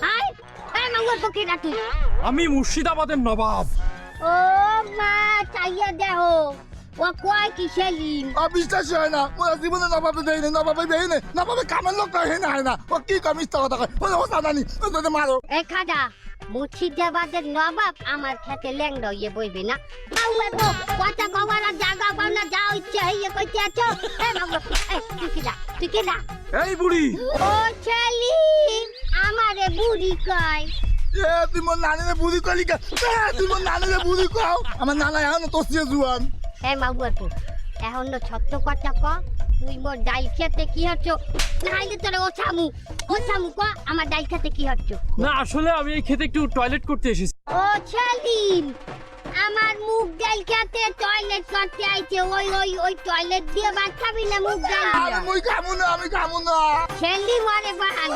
High এই মাঙ্গল পক্ষে না তুই আমি মুর্শিদাবাদের নবাব। ও মা চাইয়া দেও ও কয় কি সেলিম বিশ্বাস হয় না মোরা জীবনে নবাবে দেই না নবাবে দেই না নবাবে কামের লোক হয় না হয় না ও কি কমিস্তা কথা কয় ও জানানি ও তোকে মারো এ খাদা মুর্শিদাবাদের নবাব আমার খেতে ল্যাংড়া ইয়ে বইবে না আউয়া তো কথা কওয়ার জায়গা পাও না যাও ইচ্ছে হইয়ে কইতে আছো এ মাঙ্গল তুই কি যা এই বুড়ি, ও সেলিম আমারে বুড়ি কয় এ তুই মোর নানিরে বুড়ি কলি কা তুই মোর নানিরে বুড়ি কও আমার নানা এখন তোসিয়ে জুয়ান এই মাগুয়া তো এখন তো সত্য কথা ক তুই মোর ডাল খেতে কি হচ্ছ নাইলে তোরে ও সামু ক আমার ডাল খেতে কি হচ্ছ না আসলে আমি এই খেতে একটু টয়লেট করতে এসেছি। ও সেলিম আমার মুখ ডাল খেতে টয়লেট করতে আইছে ওই টয়লেট দিয়ে ভাত খাবি না মুখ ডাল আমি দিয়ে খামু না আমি খামু না সেলিম আরে বাহান